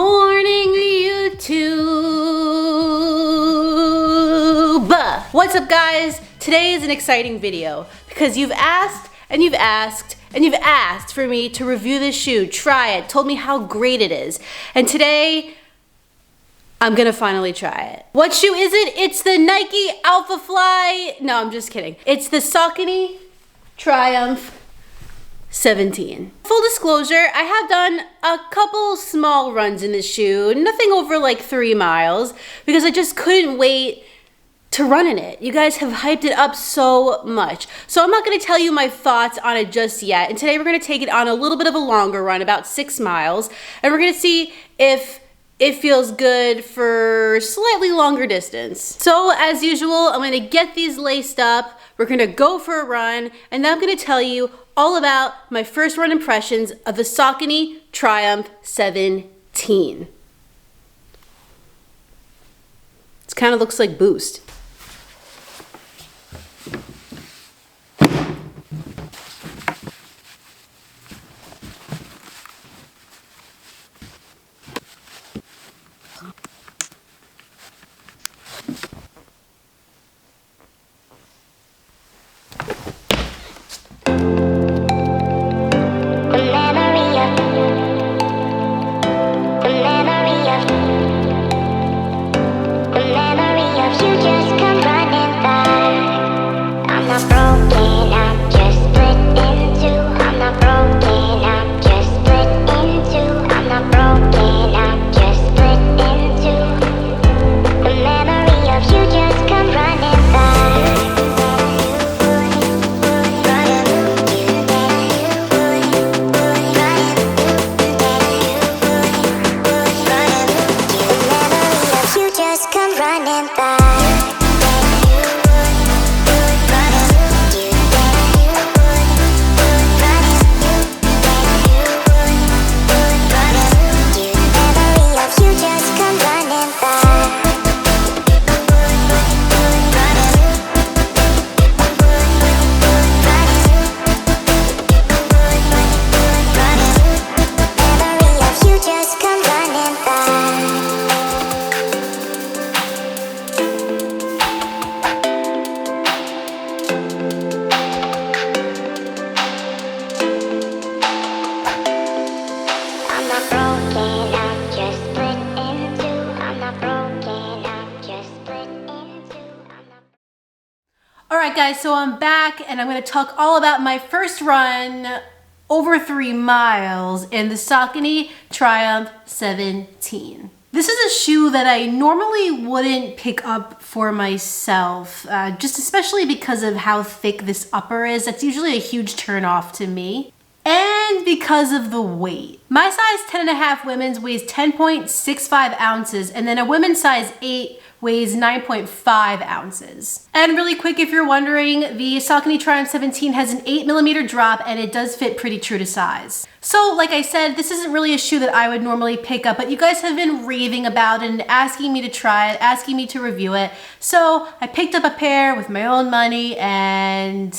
morning, YouTube! What's up, guys? Today is an exciting video because you've asked and you've asked and you've asked for me to review this shoe, try it, told me how great it is. And today, I'm gonna finally try it. What shoe is it? It's the Nike Alpha Fly. No, I'm just kidding. It's the Saucony Triumph 17. Full disclosure, I have done a couple small runs in this shoe, nothing over like 3 miles, because I just couldn't wait to run in it. You guys have hyped it up so much. So I'm not gonna tell you my thoughts on it just yet. And today we're gonna take it on a little bit of a longer run, about 6 miles, and we're gonna see if it feels good for slightly longer distance. So as usual, I'm gonna get these laced up, we're gonna go for a run, and then I'm gonna tell you all about my first run impressions of the Saucony Triumph 17. It kind of looks like Boost. Alright guys, so I'm back and I'm going to talk all about my first run over 3 miles in the Saucony Triumph 17. This is a shoe that I normally wouldn't pick up for myself, just especially because of how thick this upper is. That's usually a huge turn off to me. And because of the weight. My size 10.5 women's weighs 10.65 ounces, and then a women's size 8 weighs 9.5 ounces. And really quick, if you're wondering, the Saucony Triumph 17 has an 8mm drop and it does fit pretty true to size. So like I said, this isn't really a shoe that I would normally pick up, but you guys have been raving about it and asking me to try it, asking me to review it. So I picked up a pair with my own money and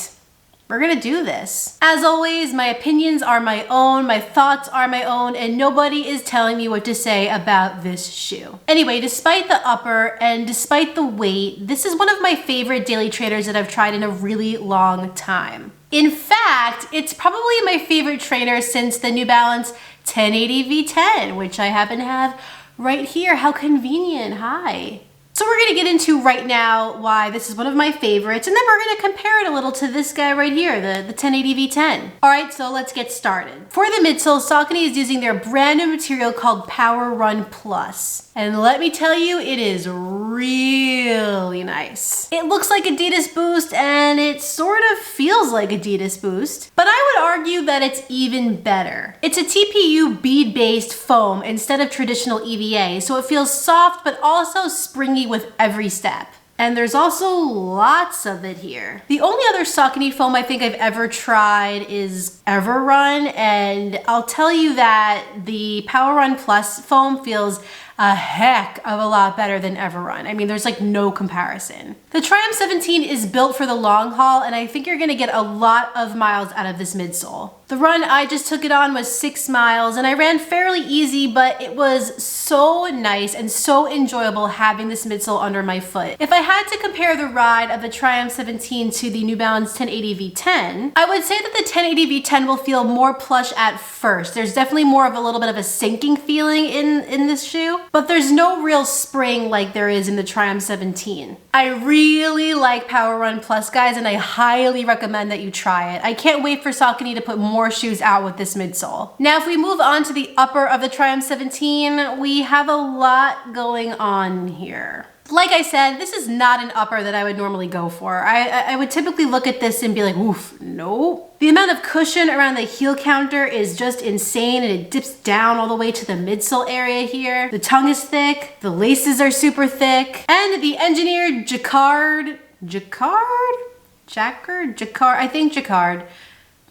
we're gonna do this. As always, my opinions are my own, my thoughts are my own, and nobody is telling me what to say about this shoe. Anyway, despite the upper and despite the weight, this is one of my favorite daily trainers that I've tried in a really long time. In fact, it's probably my favorite trainer since the New Balance 1080 V10, which I happen to have right here. How convenient, hi. So we're gonna get into right now why this is one of my favorites, and then we're gonna compare it a little to this guy right here, the 1080 V10. All right, so let's get started. For the midsole, Saucony is using their brand new material called PWRRUN Plus. And let me tell you, it is really nice. It looks like Adidas Boost and it sort of feels like Adidas Boost, but I would argue that it's even better. It's a TPU bead-based foam instead of traditional EVA, so it feels soft but also springy with every step. And there's also lots of it here. The only other Saucony foam I think I've ever tried is PWRRUN, and I'll tell you that the PWRRUN Plus foam feels a heck of a lot better than PWRRUN. I mean, there's like no comparison. The Triumph 17 is built for the long haul, and I think you're gonna get a lot of miles out of this midsole. The run I just took it on was 6 miles and I ran fairly easy, but it was so nice and so enjoyable having this midsole under my foot. If I had to compare the ride of the Triumph 17 to the New Balance 1080 V10, I would say that the 1080 V10 will feel more plush at first. There's definitely more of a little bit of a sinking feeling in this shoe, but there's no real spring like there is in the Triumph 17. I really like PWRRUN Plus, guys, and I highly recommend that you try it. I can't wait for Saucony to put more shoes out with this midsole. Now, if we move on to the upper of the Triumph 17, we have a lot going on here. Like I said, this is not an upper that I would normally go for. I would typically look at this and be like, oof, no. The amount of cushion around the heel counter is just insane, and it dips down all the way to the midsole area here. The tongue is thick, the laces are super thick, and the engineered Jacquard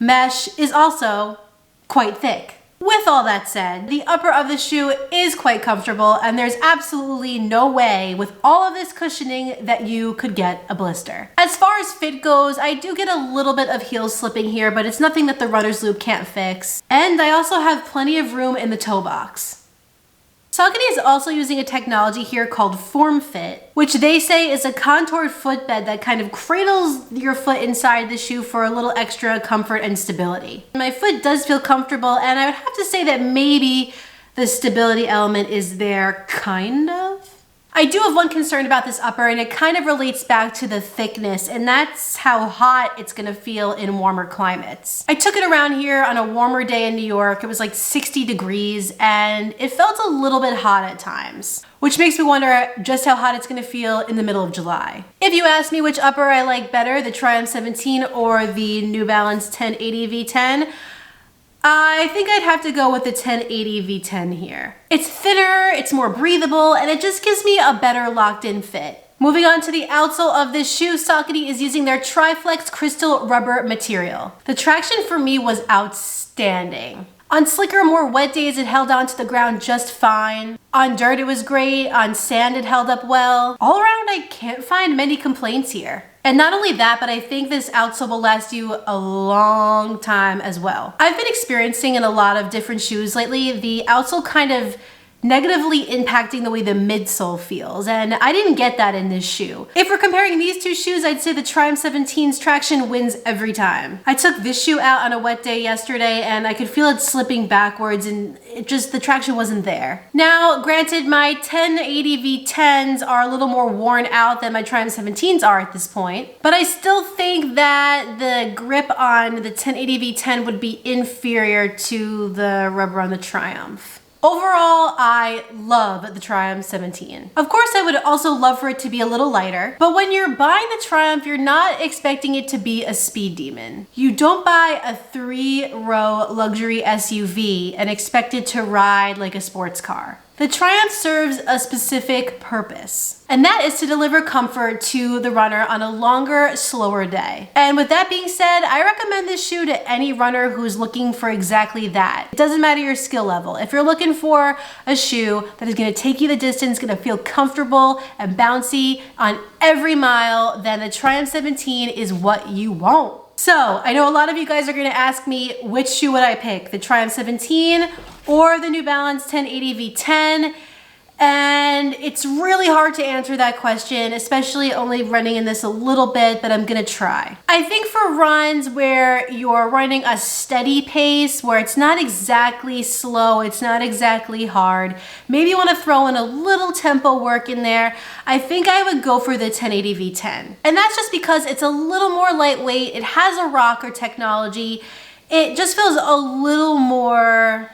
mesh is also quite thick. With all that said, the upper of the shoe is quite comfortable, and there's absolutely no way with all of this cushioning that you could get a blister. As far as fit goes, I do get a little bit of heel slipping here, but it's nothing that the runner's loop can't fix. And I also have plenty of room in the toe box. Saucony is also using a technology here called Form Fit, which they say is a contoured footbed that kind of cradles your foot inside the shoe for a little extra comfort and stability. My foot does feel comfortable, and I would have to say that maybe the stability element is there, kind of. I do have one concern about this upper, and it kind of relates back to the thickness, and that's how hot it's gonna feel in warmer climates. I took it around here on a warmer day in New York. It was like 60 degrees, and it felt a little bit hot at times, which makes me wonder just how hot it's gonna feel in the middle of July. If you ask me which upper I like better, the Triumph 17 or the New Balance 1080 V10, I think I'd have to go with the 1080 V10 here. It's thinner, it's more breathable, and it just gives me a better locked-in fit. Moving on to the outsole of this shoe, Saucony is using their Triflex crystal rubber material. The traction for me was outstanding. On slicker, more wet days, it held on to the ground just fine. On dirt, it was great. On sand, it held up well. All around, I can't find many complaints here. And not only that, but I think this outsole will last you a long time as well. I've been experiencing in a lot of different shoes lately, the outsole kind of negatively impacting the way the midsole feels, and I didn't get that in this shoe. If we're comparing these two shoes, I'd say the Triumph 17's traction wins every time. I took this shoe out on a wet day yesterday, and I could feel it slipping backwards, and the traction wasn't there. Now, granted, my 1080 V10s are a little more worn out than my Triumph 17s are at this point, but I still think that the grip on the 1080 V10 would be inferior to the rubber on the Triumph. Overall, I love the Triumph 17. Of course, I would also love for it to be a little lighter, but when you're buying the Triumph, you're not expecting it to be a speed demon. You don't buy a 3-row luxury SUV and expect it to ride like a sports car. The Triumph serves a specific purpose, and that is to deliver comfort to the runner on a longer, slower day. And with that being said, I recommend this shoe to any runner who's looking for exactly that. It doesn't matter your skill level. If you're looking for a shoe that is gonna take you the distance, gonna feel comfortable and bouncy on every mile, then the Triumph 17 is what you want. So, I know a lot of you guys are gonna ask me, which shoe would I pick? The Triumph 17 or the New Balance 1080 V10? And it's really hard to answer that question, especially only running in this a little bit, but I'm gonna try. I think for runs where you're running a steady pace, where it's not exactly slow, it's not exactly hard, maybe you wanna throw in a little tempo work in there, I think I would go for the 1080 V10. And that's just because it's a little more lightweight, it has a rocker technology, it just feels a little more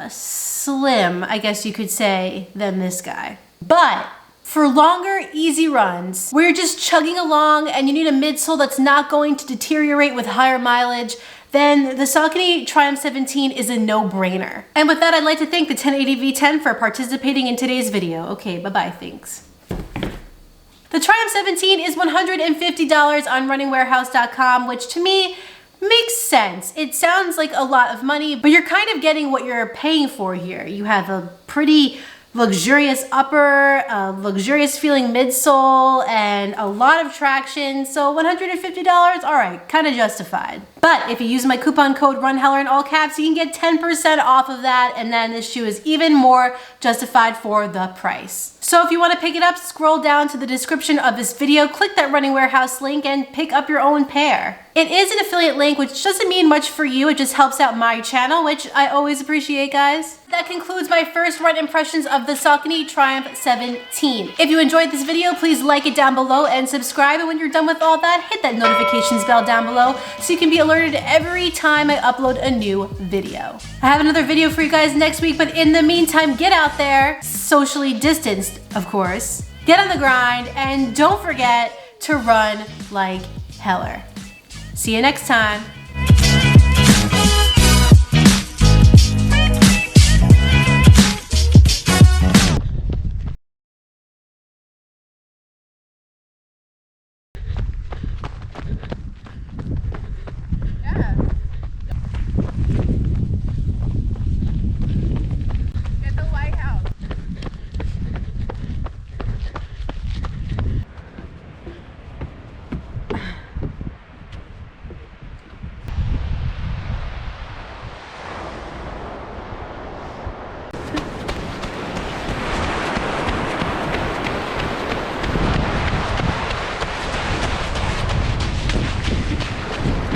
slim, I guess you could say, than this guy. But for longer, easy runs, where you're just chugging along and you need a midsole that's not going to deteriorate with higher mileage, then the Saucony Triumph 17 is a no-brainer. And with that, I'd like to thank the 1080 V10 for participating in today's video. Okay, bye-bye, thanks. The Triumph 17 is $150 on runningwarehouse.com, which to me makes sense. It sounds like a lot of money, but you're kind of getting what you're paying for here. You have a pretty luxurious upper, luxurious feeling midsole, and a lot of traction. So $150, all right, kind of justified. But if you use my coupon code RUNHELLER in all caps, you can get 10% off of that, and then this shoe is even more justified for the price. So if you want to pick it up, scroll down to the description of this video, click that Running Warehouse link, and pick up your own pair. It is an affiliate link, which doesn't mean much for you. It just helps out my channel, which I always appreciate, guys. That concludes my first run impressions of the Saucony Triumph 17. If you enjoyed this video, please like it down below and subscribe. And when you're done with all that, hit that notifications bell down below so you can be alerted every time I upload a new video. I have another video for you guys next week, but in the meantime, get out there, socially distanced, of course, get on the grind, and don't forget to run like Heller. See you next time.